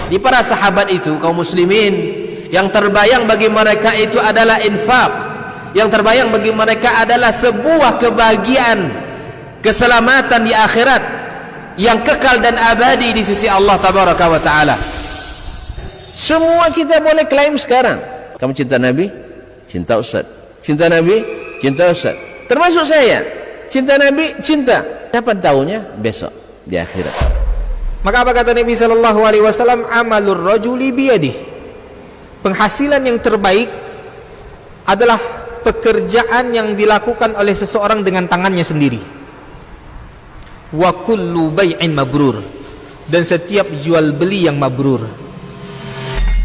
Di para sahabat itu, kaum muslimin, yang terbayang bagi mereka itu adalah infak, yang terbayang bagi mereka adalah sebuah kebahagiaan, keselamatan di akhirat yang kekal dan abadi di sisi Allah tabaraka wa taala. Semua kita boleh klaim sekarang, kamu cinta Nabi, cinta Ustaz. Cinta Nabi, cinta Ustaz. Termasuk saya, cinta Nabi, cinta. Kapan tahunya? Besok di akhirat. Maka apa kata Nabi sallallahu alaihi wasallam? Amalur rajuli biyadihi. Penghasilan yang terbaik adalah pekerjaan yang dilakukan oleh seseorang dengan tangannya sendiri. Wa kullu bai'in mabrur, dan setiap jual beli yang mabrur.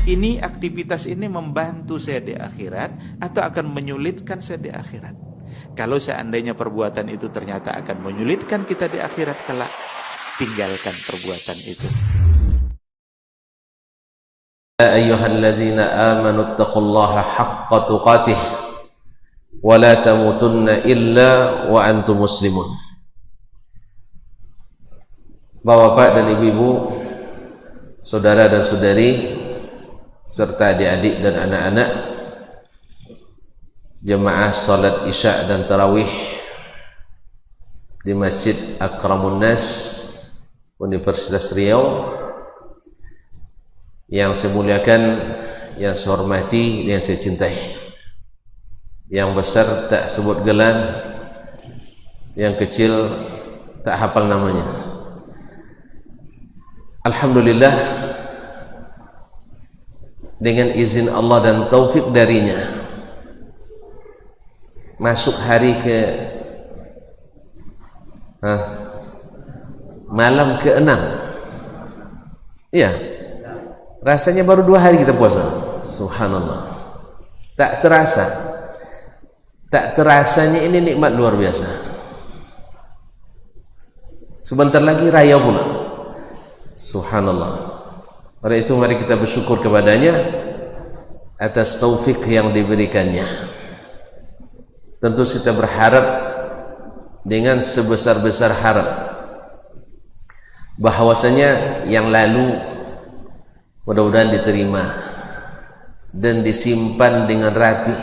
Ini aktivitas ini membantu saya di akhirat atau akan menyulitkan saya di akhirat? Kalau seandainya perbuatan itu ternyata akan menyulitkan kita di akhirat kelak, tinggalkan perbuatan itu. Ya ayyuhalladzina amanu taqullaha haqqa tuqatih wa la tamutunna illa wa antum muslimun. Bapak-bapak dan ibu-ibu, saudara dan saudari, serta adik-adik dan anak-anak, jemaah salat Isya dan Tarawih di Masjid Akramun Nas Universitas Riau, yang saya muliakan, yang saya hormati, yang saya cintai. Yang besar tak sebut gelar, yang kecil tak hafal namanya. Alhamdulillah, dengan izin Allah dan taufik darinya, masuk hari ke malam ke-6. Iya, rasanya baru 2 hari kita puasa. Subhanallah, tak terasa, tak terasanya ini nikmat luar biasa. Sebentar lagi raya pula. Subhanallah. Oleh itu mari kita bersyukur kepadanya atas taufik yang diberikannya. Tentu kita berharap dengan sebesar-besar harap bahwasanya yang lalu mudah-mudahan diterima dan disimpan dengan rapi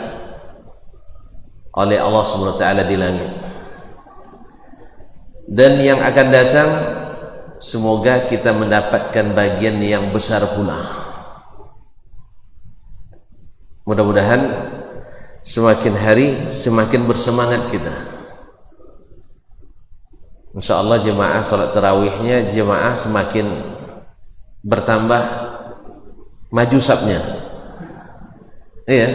oleh Allah SWT di langit, dan yang akan datang semoga kita mendapatkan bagian yang besar pula. Mudah-mudahan semakin hari semakin bersemangat kita. InsyaAllah jemaah salat tarawihnya, jemaah semakin bertambah maju sapnya. Iya,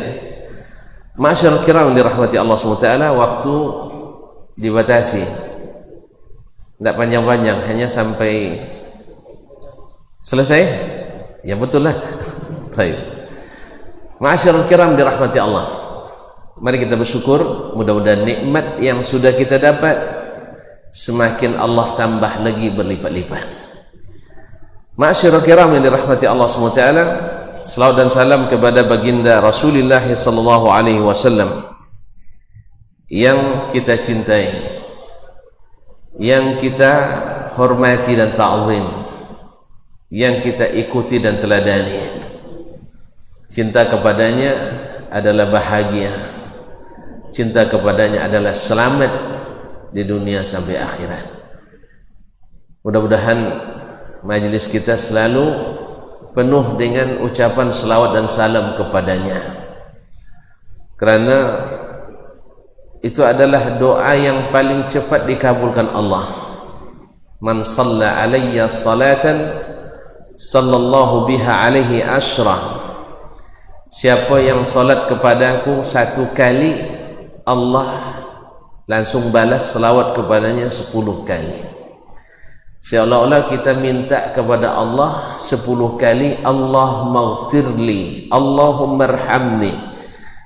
ma'asyiral kiram dirahmati Allah SWT, waktu dibatasi, tidak panjang-panjang, hanya sampai selesai. Ya betul lah. Baik. Ma'asyiral kiram dirahmati Allah, mari kita bersyukur. Mudah-mudahan nikmat yang sudah kita dapat semakin Allah tambah lagi berlipat-lipat. Ma'asyiral kiram yang dirahmati Allah SWT, selawat dan salam kepada baginda Rasulullah sallallahu alaihi wasallam yang kita cintai, yang kita hormati dan ta'zim, yang kita ikuti dan teladani. Cinta kepadanya adalah bahagia, cinta kepadanya adalah selamat di dunia sampai akhirat. Mudah-mudahan majlis kita selalu penuh dengan ucapan selawat dan salam kepadanya, kerana itu adalah doa yang paling cepat dikabulkan Allah. Man shalla alayya salatan sallallahu biha alaihi asyrah. Siapa yang salat kepadaku 1 kali, Allah langsung balas selawat kepadanya 10 kali. Seolah-olah kita minta kepada Allah 10 kali, Allahumma ghfirli, Allahumma arhamni,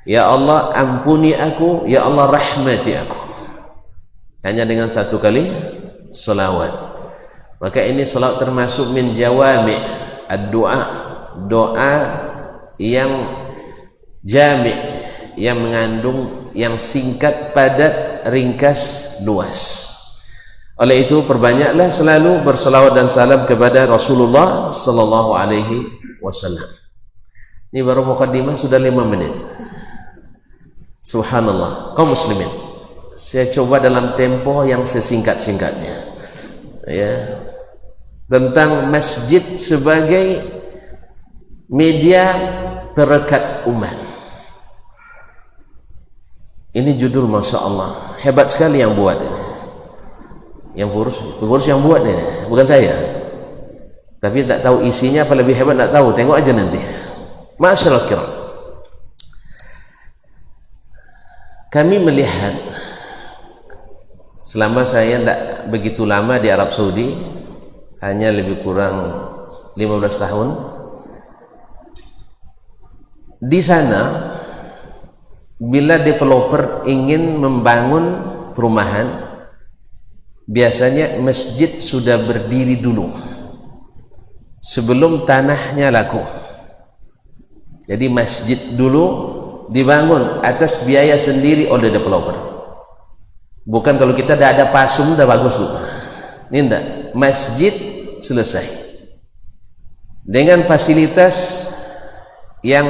ya Allah ampuni aku, ya Allah rahmati aku. Hanya dengan 1 kali selawat. Maka ini selawat termasuk min jawami' ad-du'a, doa yang jami', yang mengandung, yang singkat, padat, ringkas, luas. Oleh itu perbanyaklah selalu berselawat dan salam kepada Rasulullah sallallahu alaihi wasallam. Ini baru mukaddimah sudah 5 menit. Subhanallah. Kaum muslimin, saya coba dalam tempo yang sesingkat-singkatnya ya, tentang masjid sebagai media perekat umat. Ini judul Masya Allah, hebat sekali yang buat ini. Yang pengurus yang buat ini, bukan saya. Tapi tak tahu isinya apa lebih hebat, tak tahu, tengok aja nanti. Masyaallah kiram, kami melihat selama saya tidak begitu lama di Arab Saudi, hanya lebih kurang 15 tahun. Di sana bila developer ingin membangun perumahan, biasanya masjid sudah berdiri dulu sebelum tanahnya laku. Jadi masjid dulu dibangun atas biaya sendiri oleh developer. Bukan kalau kita dah ada pasum dah bagus tuh. Ini enggak, masjid selesai dengan fasilitas yang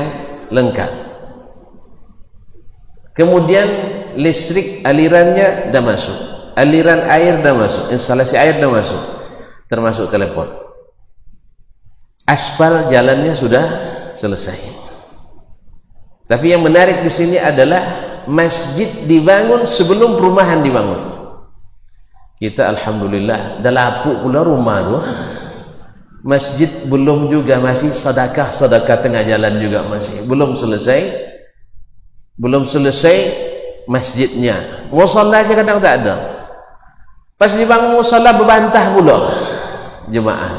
lengkap. Kemudian listrik alirannya dah masuk, aliran air dah masuk, instalasi air dah masuk, termasuk telepon. Aspal jalannya sudah selesai. Tapi yang menarik di sini adalah masjid dibangun sebelum perumahan dibangun. Kita alhamdulillah dah lapuk pula rumah tu. Masjid belum juga, masih sedekah tengah jalan juga, masih belum selesai masjidnya. Musallahnya kadang tak ada. Pas dibangun musalla berbantah pula jemaah.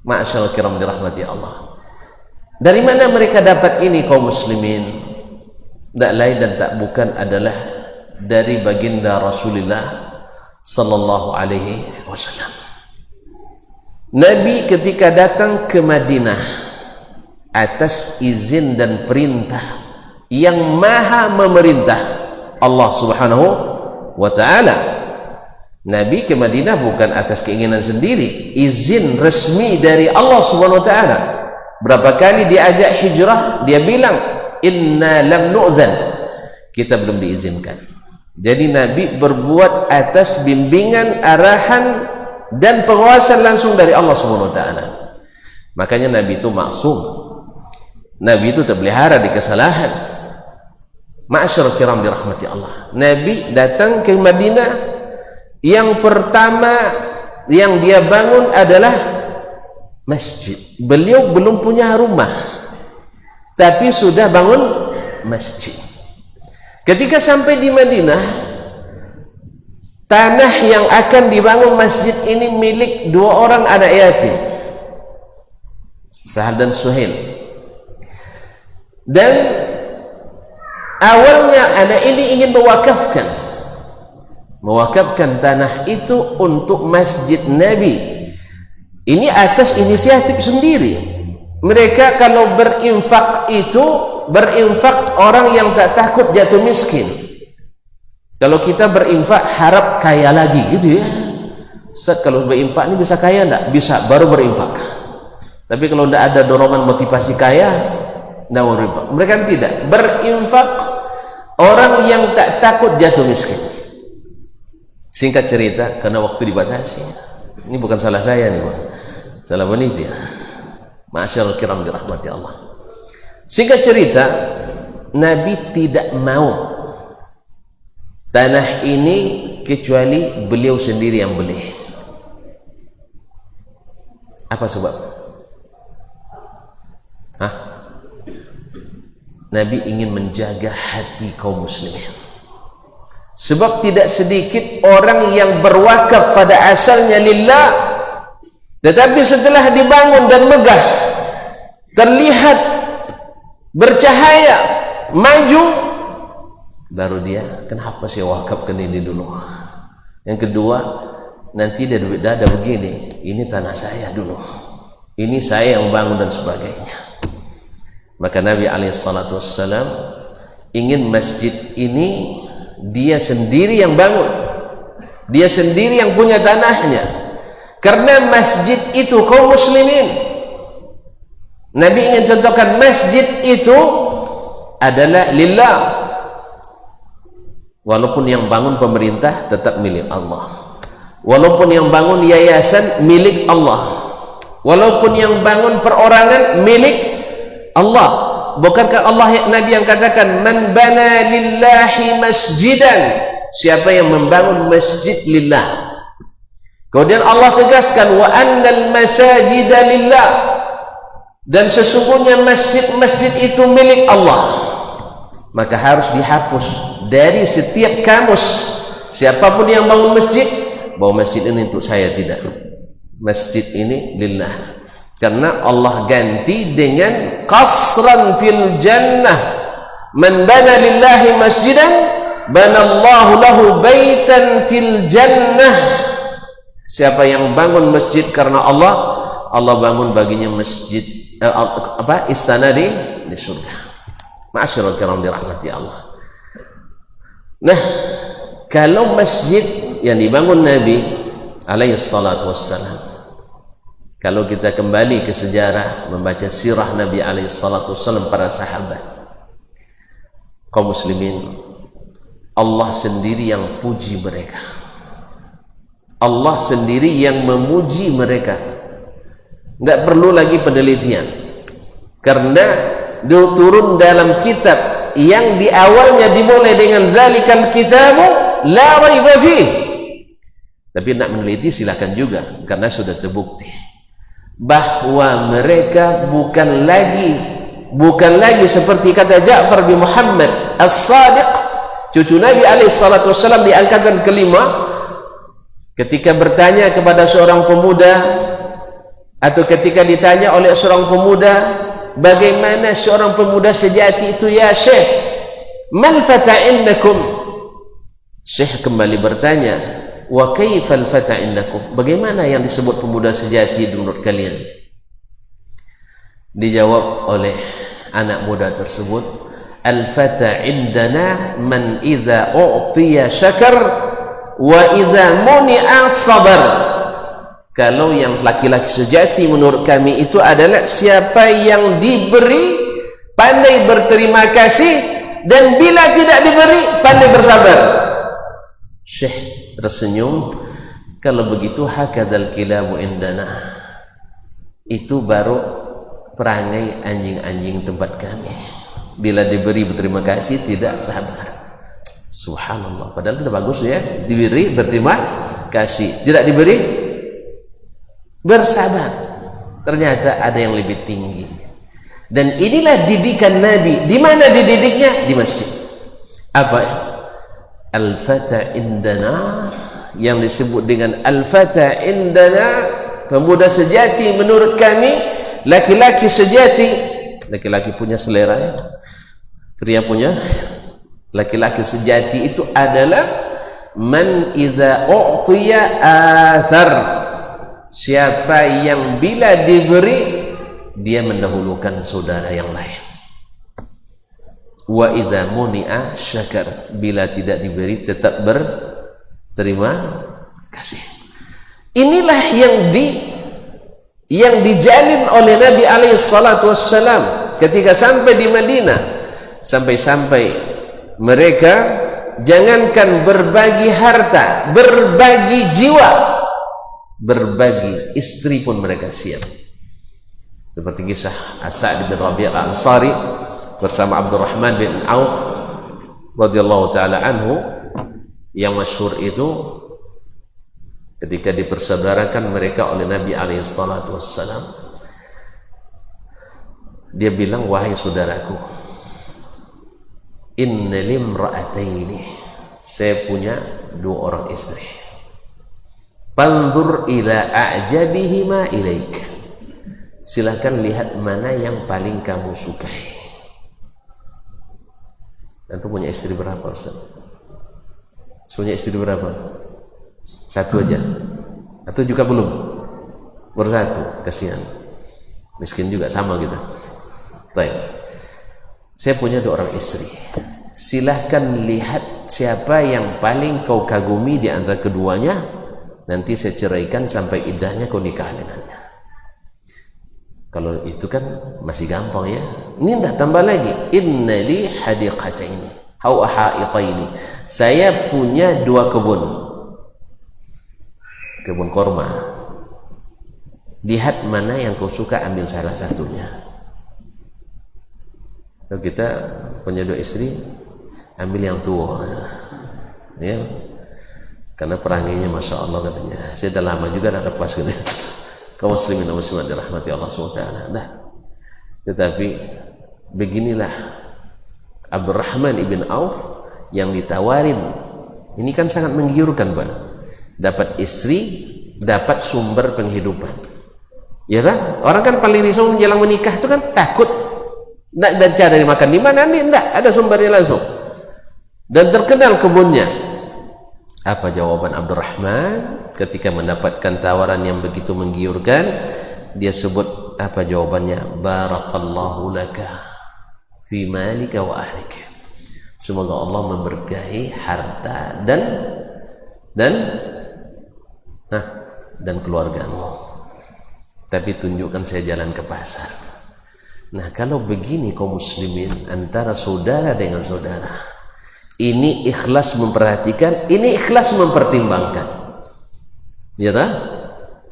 Ma'asyarul kiram dirahmati Allah. Dari mana mereka dapat ini kaum muslimin? Tak lain dan tak bukan adalah dari baginda Rasulullah sallallahu alaihi wasallam. Nabi ketika datang ke Madinah atas izin dan perintah yang maha memerintah Allah subhanahu wa ta'ala. Nabi ke Madinah bukan atas keinginan sendiri, izin resmi dari Allah subhanahu wa ta'ala. Berapa kali diajak hijrah, dia bilang inna lam nu'zan, kita belum diizinkan. Jadi Nabi berbuat atas bimbingan, arahan dan penguasaan langsung dari Allah subhanahu wa ta'ala. Makanya Nabi itu maksum, Nabi itu terpelihara di kesalahan. Ma'asyarul kiram dirahmati Allah. Nabi datang ke Madinah, yang pertama yang dia bangun adalah masjid. Beliau belum punya rumah, tapi sudah bangun masjid. Ketika sampai di Madinah, tanah yang akan dibangun masjid ini milik 2 orang anak yatim, Sahal dan Suhail. Dan awalnya anak ini ingin mewakafkan tanah itu untuk masjid Nabi. Ini atas inisiatif sendiri. Mereka kalau berinfak itu berinfak orang yang tak takut jatuh miskin. Kalau kita berinfak harap kaya lagi gitu ya. Ustaz, kalau berinfak ini bisa kaya enggak? Bisa, baru berinfak. Tapi kalau tidak ada dorongan motivasi kaya, tidak mau berinfak. Mereka tidak berinfak orang yang tak takut jatuh miskin. Singkat cerita, karena waktu dibatasi, ini bukan salah saya nih, salah panitia. Ma'asyarul kiram dirahmati Allah. Singkat cerita, Nabi tidak mau tanah ini kecuali beliau sendiri yang beli. Apa sebab? Nabi ingin menjaga hati kaum muslimin. Sebab tidak sedikit orang yang berwakaf pada asalnya lillah, tetapi setelah dibangun dan megah, terlihat bercahaya, maju, baru dia, kenapa saya wakafkan ini dulu? Yang kedua, nanti dia duit dah ada begini, ini tanah saya dulu, ini saya yang bangun dan sebagainya. Maka Nabi SAW ingin masjid ini dia sendiri yang bangun, Dia sendiri yang punya tanahnya. Karena masjid itu kaum muslimin. Nabi ingin contohkan masjid itu adalah lillah. Walaupun yang bangun pemerintah tetap milik Allah. Walaupun yang bangun yayasan milik Allah. Walaupun yang bangun perorangan milik Allah. Bukankah Allah, Nabi yang katakan, man bana lillahi masjidan, siapa yang membangun masjid lillah. Kemudian Allah tegaskan, wa annal masajida lillah, dan sesungguhnya masjid-masjid itu milik Allah. Maka harus dihapus dari setiap kamus, siapapun yang bangun masjid, bahwa masjid ini untuk saya, tidak. Masjid ini lillah. Karena Allah ganti dengan qasran fil jannah. Man bana lillahi masjidan banallahu lahu baitan fil jannah. Siapa yang bangun masjid karena Allah, Allah bangun baginya masjid istana di surga. Ma'asyiral kiram dirahmati Allah. Nah, kalau masjid yang dibangun Nabi alaihi salatu wassalam, kalau kita kembali ke sejarah, membaca sirah Nabi alaihi salatu wassalam, para sahabat, kaum muslimin, Allah sendiri yang puji mereka. Allah sendiri yang memuji mereka. Enggak perlu lagi penelitian. Karena turun dalam kitab yang di awalnya dimulai dengan zalikal kitabu la raiba fih. Tapi nak meneliti silakan juga, karena sudah terbukti bahwa mereka bukan lagi seperti kata Ja'far bin Muhammad As-Sadiq, cucu Nabi alaihi salatu wasallam di angkatan kelima, ketika bertanya kepada seorang pemuda, atau ketika ditanya oleh seorang pemuda, bagaimana seorang pemuda sejati itu ya Syekh, man fata innakum? Syekh kembali bertanya, wa kaifal fata indakum, bagaimana yang disebut pemuda sejati menurut kalian? Dijawab oleh anak muda tersebut, al fata indana man idza u'tiya syakar wa idza muni'a sabar. Kalau yang laki-laki sejati menurut kami itu adalah siapa yang diberi pandai berterima kasih, dan bila tidak diberi pandai bersabar. Syekh tersenyum, kalau begitu hakadzal kilabu indana, itu baru perangai anjing-anjing tempat kami. Bila diberi berterima kasih tidak sabar. Subhanallah, padahal sudah bagus ya, diberi berterima kasih, tidak diberi bersabar. Ternyata ada yang lebih tinggi. Dan inilah didikan Nabi. Di mana dididiknya? Di masjid. Apa? Al-fata indana, yang disebut dengan al-fata indana, pemuda sejati menurut kami, laki-laki sejati. Laki-laki punya selera ya? Pria punya. Laki-laki sejati itu adalah man idza u'tiya athar, siapa yang bila diberi dia mendahulukan saudara yang lain. Wa idza muni'a syakar, bila tidak diberi tetap berterima kasih. Inilah yang dijalin oleh Nabi alaihi salatu wassalam ketika sampai di Madinah. Sampai-sampai mereka jangankan berbagi harta, berbagi jiwa, berbagi istri pun mereka siap. Seperti kisah As-Sa'd bin Rabi' Al-Ansari bersama Abdurrahman bin Auf radhiyallahu taala anhu, yang masyhur itu ketika dipersaudarakan mereka oleh Nabi alaihi salatu wassalam, dia bilang, wahai saudaraku, inna limra'ataini, saya punya dua orang istri, panzur ila a'jabihima ilaik, silakan lihat mana yang paling kamu sukai. Antum punya istri berapa, Ustaz? Punya istri berapa? Satu aja? Atau juga belum? Baru satu, kasihan. Miskin juga sama kita. Baik. Saya punya dua orang istri. Silahkan lihat siapa yang paling kau kagumi di antara keduanya, nanti saya ceraikan sampai iddahnya kau nikah dengannya. Kalau itu kan masih gampang ya. Ini tidak tambah lagi, innali hadiqataini au haitaini, saya punya 2 kebun korma, lihat mana yang kau suka, ambil salah satunya. Kalau kita punya 2 istri, ambil yang tua ya, karena perangainya Masya Allah katanya. Saya dah lama juga dah lepas gitu. Kaum muslimin dan muslimat dirahmati Allah SWT. Nah, tetapi beginilah Abdurrahman ibn Auf yang ditawarin. Ini kan sangat menggiurkan Pak. Dapat istri, dapat sumber penghidupan. Ya kan? Orang kan paling risau menjelang menikah itu kan takut. Dan cari makan di mana nih? Enggak, ada sumbernya langsung. Dan terkenal kebunnya. Apa jawaban Abdurrahman ketika mendapatkan tawaran yang begitu menggiurkan? Dia sebut apa jawabannya? Barakallahu laka fi malika wa ahlika. Semoga Allah memberkahi harta dan keluargamu. Tapi tunjukkan saya jalan ke pasar. Nah, kalau begini kaum muslimin antara saudara dengan saudara, ini ikhlas memperhatikan, ini ikhlas mempertimbangkan. Ya tak?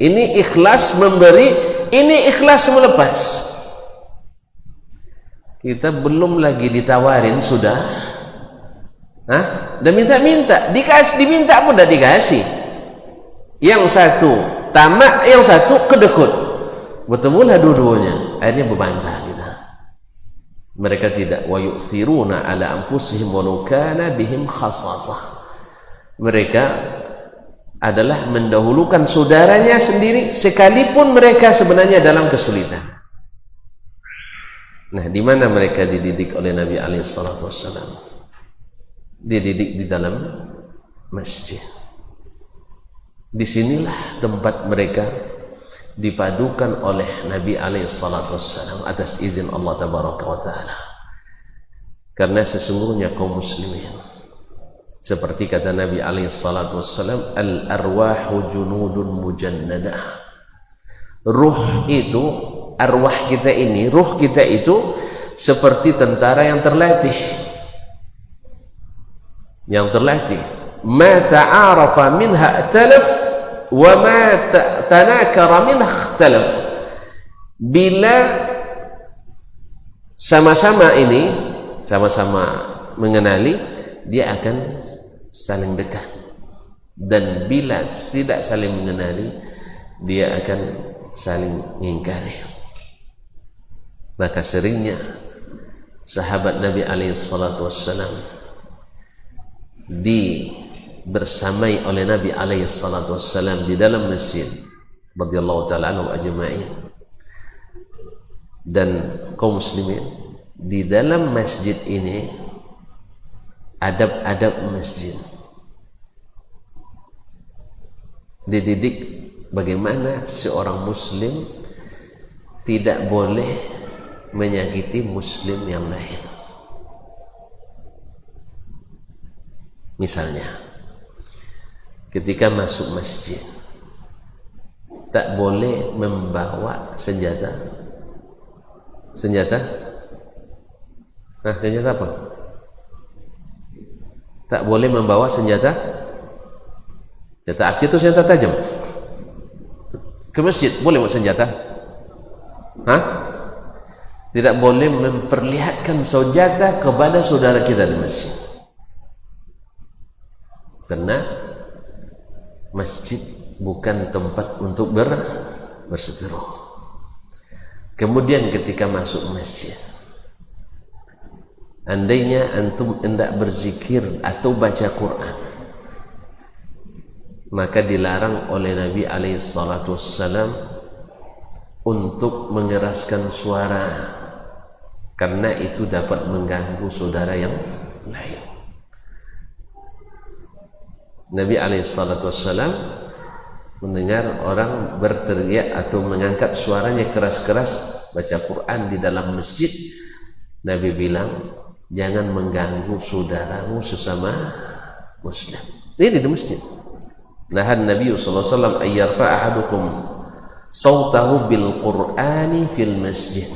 Ini ikhlas memberi, ini ikhlas melepas. Kita belum lagi ditawarin sudah. Dan minta-minta, diminta pun dah dikasih. Yang satu tamak, yang satu kedekut. Bertemulah dua-duanya, akhirnya berbantah kita. Mereka tidak, wa yu'thiruna ala anfusihim walau kana bihim khasasah. Mereka adalah mendahulukan saudaranya sendiri sekalipun mereka sebenarnya dalam kesulitan. Nah, di mana mereka dididik oleh Nabi alaihi salatu wassalam? Dididik di dalam masjid. Disinilah tempat mereka dipadukan oleh Nabi alaihi salatu wassalam atas izin Allah tabaraka wa ta'ala. Karena sesungguhnya kaum muslimin, seperti kata Nabi alaihi salatu wassalam, al-arwahu junudun mujannadah. Ruh itu, arwah kita ini, ruh kita itu seperti tentara yang terlatih. Ma ta'arafa minha i'talaf wa ma tanakara minha ikhtalaf. Bila sama-sama ini, sama-sama mengenali, dia akan saling dekat. Dan bila tidak saling mengenali, dia akan saling mengingkari. Maka seringnya sahabat Nabi alaihi salatu wassalam bersamai oleh Nabi alaihi salatu wassalam di dalam masjid radhiyallahu ta'ala anhum ajma'in. Dan kaum muslimin, di dalam masjid ini adab-adab masjid dididik bagaimana seorang muslim tidak boleh menyakiti muslim yang lain. Misalnya, ketika masuk masjid, tak boleh membawa senjata. Senjata apa? Tak boleh membawa senjata. Senjata api atau senjata tajam? Ke masjid boleh bawa senjata? Tidak boleh memperlihatkan senjata kepada saudara kita di masjid. Karena masjid bukan tempat untuk berseteru. Kemudian ketika masuk masjid, andainya antum hendak berzikir atau baca Quran, maka dilarang oleh Nabi alaihi salatu wassalam untuk mengeraskan suara, karena itu dapat mengganggu saudara yang lain. Nabi alaihi salatu wassalam mendengar orang berteriak atau mengangkat suaranya keras-keras baca Quran di dalam masjid. Nabi bilang, jangan mengganggu saudaramu sesama muslim. Ini di masjid. Nahan Nabi sallallahu alaihi wasallam ayyarfa ahadukum sautahu bil Qur'ani fil masjid.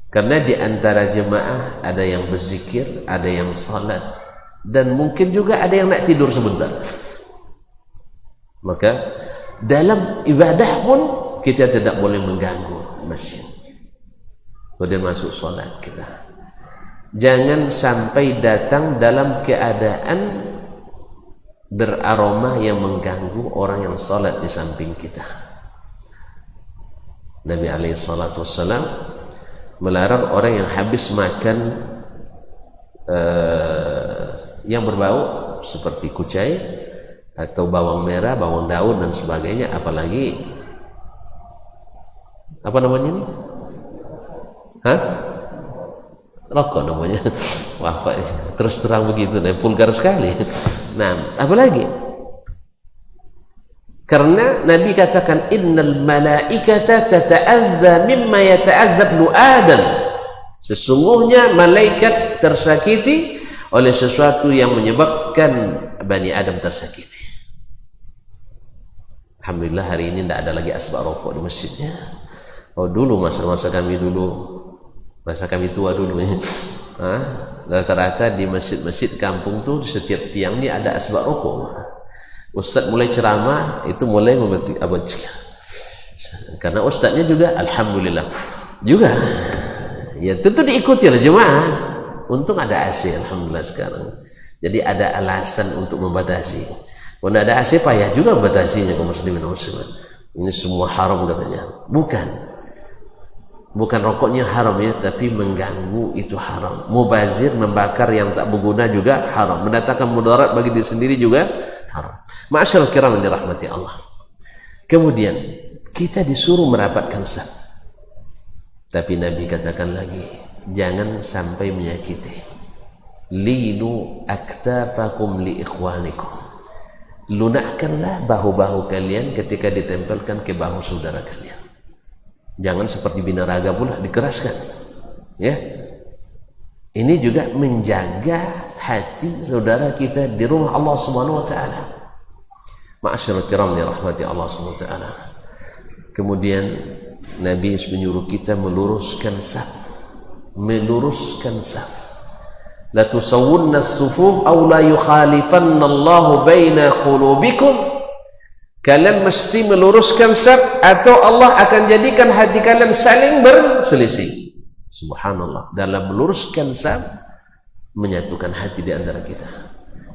Karena di antara jemaah ada yang berzikir, ada yang salat, dan mungkin juga ada yang nak tidur sebentar. Maka dalam ibadah pun kita tidak boleh mengganggu masjid. Kemudian masuk salat kita, jangan sampai datang dalam keadaan beraroma yang mengganggu orang yang salat di samping kita. Nabi alaihi salatu wassalam melarang orang yang habis makan yang berbau seperti kucai atau bawang merah, bawang daun dan sebagainya, apalagi apa namanya ini? Rokok namanya. Wah, Pak, terus terang begitu, vulgar sekali. Nah, apalagi? Karena Nabi katakan innal malaikata tata'adza mimma yata'adza ibnu Adam. Sesungguhnya malaikat tersakiti oleh sesuatu yang menyebabkan Bani Adam tersakiti. Alhamdulillah hari ini tidak ada lagi asbak rokok di masjidnya. Oh, dulu masa-masa kami dulu, masa kami tua dulu ya. Rata-rata di masjid-masjid kampung tuh setiap tiang ini ada asbak rokok. Ustadz mulai ceramah itu mulai memetik abad. Karena ustadznya juga alhamdulillah juga ya tentu diikuti oleh jemaah. Untung ada AC alhamdulillah sekarang. Jadi ada alasan untuk membatasi. Kalau tidak ada AC payah juga membatasinya kaum muslimin dan muslimat. Ini semua haram katanya. Bukan rokoknya haram ya, tapi mengganggu itu haram. Mubazir, membakar yang tak berguna juga haram. Mendatangkan mudarat bagi diri sendiri juga haram. Ma'asyarul kiram yang dirahmati Allah. Kemudian kita disuruh merapatkan saf. Tapi Nabi katakan lagi, jangan sampai menyakiti. Linu aktafakum li ikhwanikum. Lunakkanlah bahu-bahu kalian ketika ditempelkan ke bahu saudara kalian. Jangan seperti binaraga pula dikeraskan. Ya. Ini juga menjaga hati saudara kita di rumah Allah Subhanahu wa taala. Ma'asyiral kiram ya rahmati Allah Subhanahu wa taala. Kemudian Nabi menyuruh kita meluruskan saf. Meluruskan saf. La tusawwunna as-sufuf aw la yukhalifanna Allahu baina qulubikum. Kalian mesti meluruskan saf atau Allah akan jadikan hati kalian saling berselisih. Subhanallah. Dalam meluruskan saf menyatukan hati di antara kita.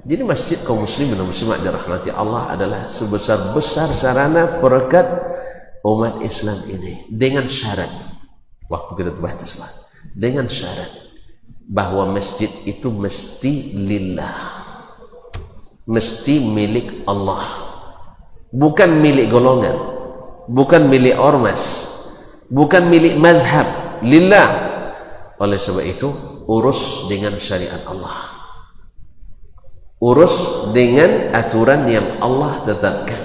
Jadi masjid kaum muslimin dan muslimat dirahmati Allah adalah sebesar-besar sarana perekat umat Islam ini, dengan syarat, waktu kita terbatas, dengan syarat bahwa masjid itu mesti lillah, mesti milik Allah, bukan milik golongan, bukan milik ormas, bukan milik mazhab, lillah. Oleh sebab itu urus dengan syariat Allah, urus dengan aturan yang Allah tetapkan,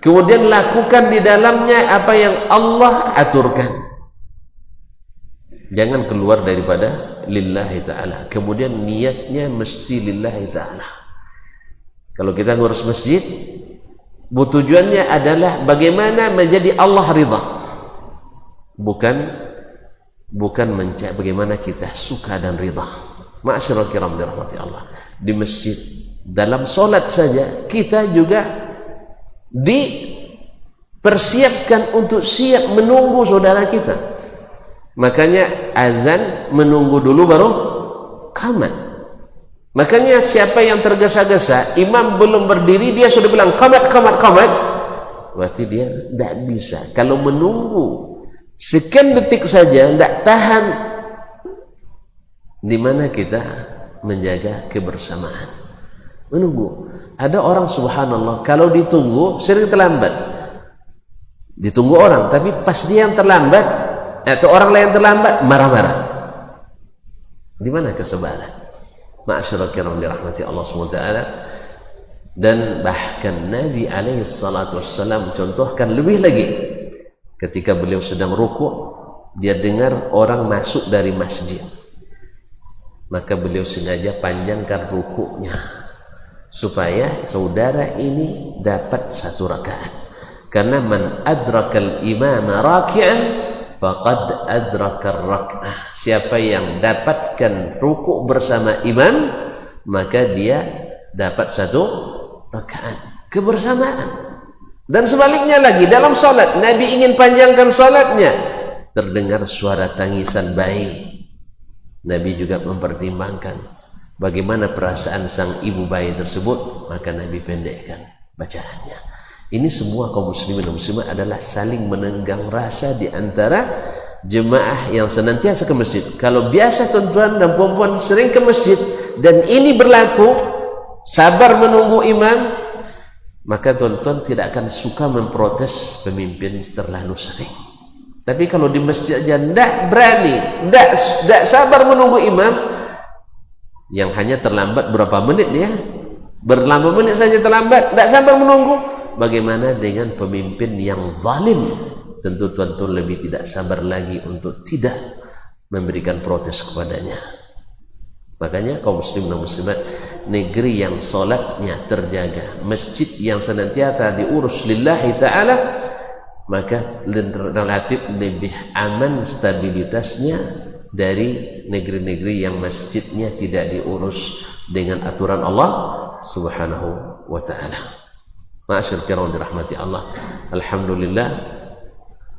kemudian lakukan di dalamnya apa yang Allah aturkan. Jangan keluar daripada lillahi ta'ala. Kemudian niatnya mesti lillahi ta'ala. Kalau kita ngurus masjid, tujuannya adalah bagaimana menjadi Allah ridha, bukan mencari bagaimana kita suka dan ridha. Ma'asyiral kiram dirahmati Allah. Di masjid, dalam solat saja kita juga dipersiapkan untuk siap menunggu saudara kita. Makanya azan menunggu dulu baru qamat. Makanya siapa yang tergesa-gesa, imam belum berdiri dia sudah bilang qamat, berarti dia tidak bisa. Kalau menunggu sekian detik saja tidak tahan, di mana kita menjaga kebersamaan? Menunggu. Ada orang subhanallah kalau ditunggu sering terlambat. Ditunggu orang, tapi pas dia yang terlambat atau orang lain terlambat marah-marah. Di mana kesabaran? Ma'asyiral kiram dirahmati Allah SWT. Dan bahkan Nabi alaihi salatu wassalam contohkan lebih lagi. Ketika beliau sedang rukuk, dia dengar orang masuk dari masjid. maka beliau sengaja panjangkan rukuknya supaya saudara ini dapat 1 rakaat. Karena man adrakal imama raki'an faqad adrakar rak'ah. Siapa yang dapatkan rukuk bersama imam, maka dia dapat 1 rakaat kebersamaan. Dan sebaliknya lagi, dalam salat Nabi ingin panjangkan salatnya, terdengar suara tangisan bayi. Nabi juga mempertimbangkan bagaimana perasaan sang ibu bayi tersebut, maka Nabi pendekkan bacaannya. Ini semua kaum muslimin dan muslimat adalah saling menenggang rasa di antara jemaah yang senantiasa ke masjid. Kalau biasa tuan-tuan dan puan-puan sering ke masjid dan ini berlaku, sabar menunggu imam, maka tuan-tuan tidak akan suka memprotes pemimpin terlalu sering. Tapi kalau di masjid aja tidak berani, tidak sabar menunggu imam, yang hanya terlambat berapa menit ya, berlama menit saja terlambat, tidak sabar menunggu. Bagaimana dengan pemimpin yang zalim? Tentu tuan-tuan lebih tidak sabar lagi untuk tidak memberikan protes kepadanya. Makanya kaum muslim dan muslimat, negeri yang solatnya terjaga, masjid yang senantiasa diurus lillahi ta'ala, maka relatif lebih aman stabilitasnya dari negeri-negeri yang masjidnya tidak diurus dengan aturan Allah subhanahu wa ta'ala. Ma'asyar kiram dirahmati Allah. Alhamdulillah,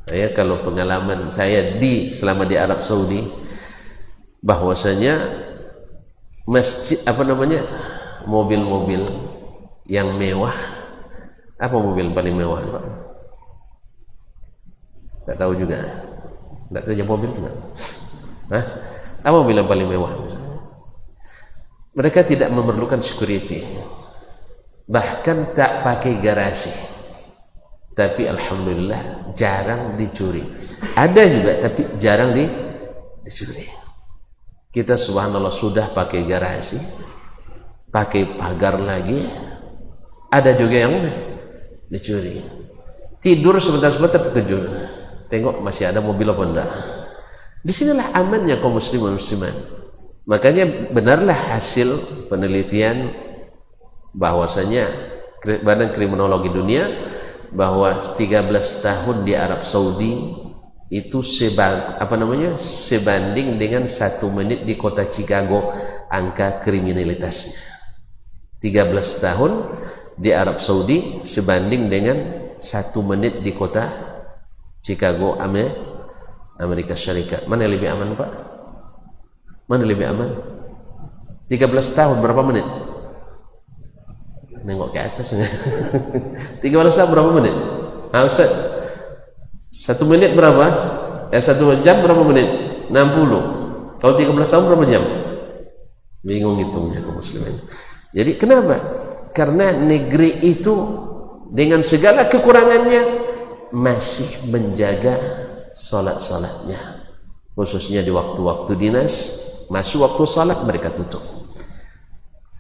ya, kalau pengalaman saya selama di Arab Saudi, bahwasanya masjid mobil-mobil yang mewah, apa mobil paling mewah Pak? Tak tahu juga, tak tahu mobil juga. Apa mobil yang paling mewah? Mereka tidak memerlukan security, bahkan tak pakai garasi, tapi alhamdulillah jarang dicuri. Ada juga tapi jarang dicuri. Kita subhanallah sudah pakai garasi, pakai pagar lagi, ada juga yang dicuri. Tidur sebentar-sebentar terkejut, tengok masih ada mobil apa enggak. Disinilah amannya kaum muslimin muslimat. Makanya benarlah hasil penelitian bahwasanya Badan Kriminologi Dunia bahwa 13 tahun di Arab Saudi itu sebanding dengan 1 menit di kota Chicago angka kriminalitasnya. 13 tahun di Arab Saudi sebanding dengan 1 menit di kota Chicago, Amerika Syarikat. Mana yang lebih aman Pak? Mana lebih aman? 13 tahun berapa menit? Nengok ke atas. 13 tahun berapa menit? Ustaz, 1 menit berapa? 1 jam berapa menit? 60. Kalau 13 tahun berapa jam? Bingung hitungnya kaum muslimin. Jadi kenapa? Karena negeri itu dengan segala kekurangannya masih menjaga salat-salatnya, khususnya di waktu-waktu dinas. Masuk waktu salat mereka tutup.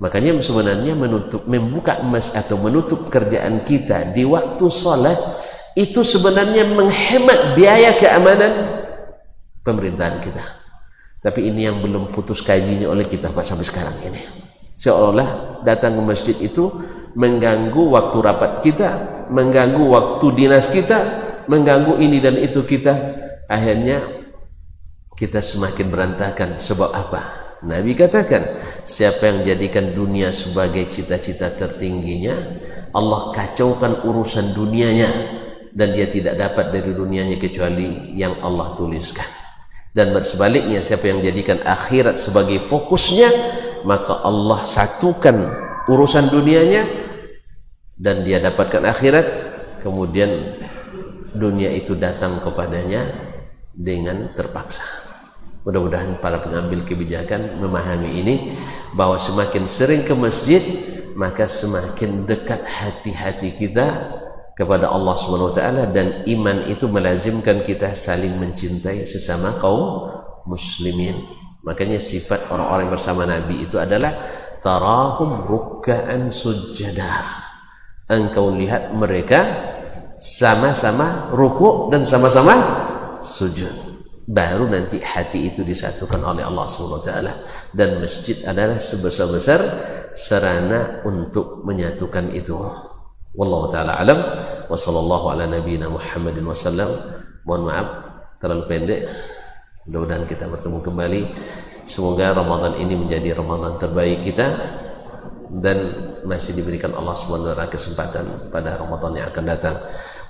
Makanya sebenarnya membuka emas atau menutup kerjaan kita di waktu salat itu sebenarnya menghemat biaya keamanan pemerintahan kita. Tapi ini yang belum putus kajinya oleh kita Pak sampai sekarang ini. Seolah-olah datang ke masjid itu mengganggu waktu rapat kita, mengganggu waktu dinas kita, mengganggu ini dan itu kita. Akhirnya kita semakin berantakan. Sebab apa? Nabi katakan, siapa yang jadikan dunia sebagai cita-cita tertingginya, Allah kacaukan urusan dunianya, dan dia tidak dapat dari dunianya kecuali yang Allah tuliskan. Dan sebaliknya, siapa yang jadikan akhirat sebagai fokusnya, maka Allah satukan urusan dunianya dan dia dapatkan akhirat. Kemudian dunia itu datang kepadanya dengan terpaksa. Mudah-mudahan para pengambil kebijakan memahami ini, bahwa semakin sering ke masjid maka semakin dekat hati-hati kita kepada Allah Subhanahu wa taala, dan iman itu melazimkan kita saling mencintai sesama kaum muslimin. Makanya sifat orang-orang bersama Nabi itu adalah tarahum ruk'an sujada. Engkau lihat mereka sama-sama rukuk dan sama-sama sujud. baru nanti hati itu disatukan oleh Allah SWT. Dan masjid adalah sebesar-besar sarana untuk menyatukan itu. Wallahu ta'ala alam. Wa sallallahu ala nabiyyina Muhammadin wasallam. Mohon maaf terlalu pendek, mudah-mudahan kita bertemu kembali. Semoga Ramadan ini menjadi Ramadan terbaik kita dan masih diberikan Allah SWT kesempatan pada Ramadan yang akan datang.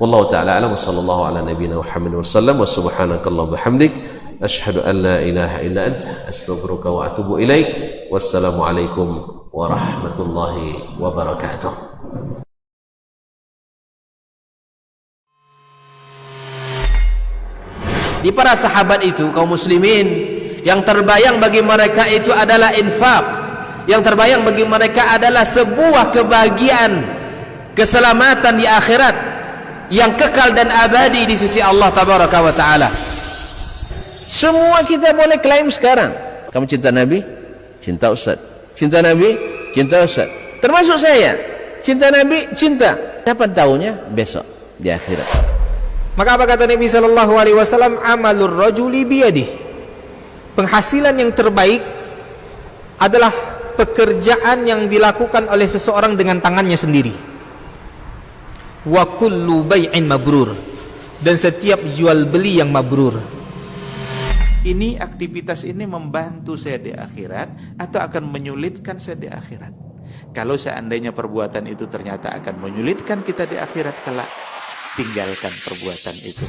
Wallahu ta'ala alam. Wa sallallahu ala nabiyyina Muhammadin wasallam. Wa subhanakallahumma bihamdik asyhadu an la ilaha illa anta astaghfiruka wa atubu ilaik. Wassalamu alaikum warahmatullahi wabarakatuh. Di para sahabat itu, kaum muslimin, yang terbayang bagi mereka itu adalah infak, yang terbayang bagi mereka adalah sebuah kebahagiaan, keselamatan di akhirat yang kekal dan abadi di sisi Allah tabaraka wa taala. Semua kita boleh klaim sekarang. Kamu cinta Nabi? Cinta Ustaz. Cinta Nabi? Cinta Ustaz. Termasuk saya. Cinta Nabi? Cinta. Kapan tahunya? Besok di akhirat. Maka apa kata Nabi sallallahu alaihi wasallam? Amalur rajuli biyadih. Penghasilan yang terbaik adalah pekerjaan yang dilakukan oleh seseorang dengan tangannya sendiri. Wa kullu bai'in mabrur. Dan setiap jual beli yang mabrur. Ini aktivitas ini membantu saya di akhirat atau akan menyulitkan saya di akhirat. Kalau seandainya perbuatan itu ternyata akan menyulitkan kita di akhirat kelak, tinggalkan perbuatan itu.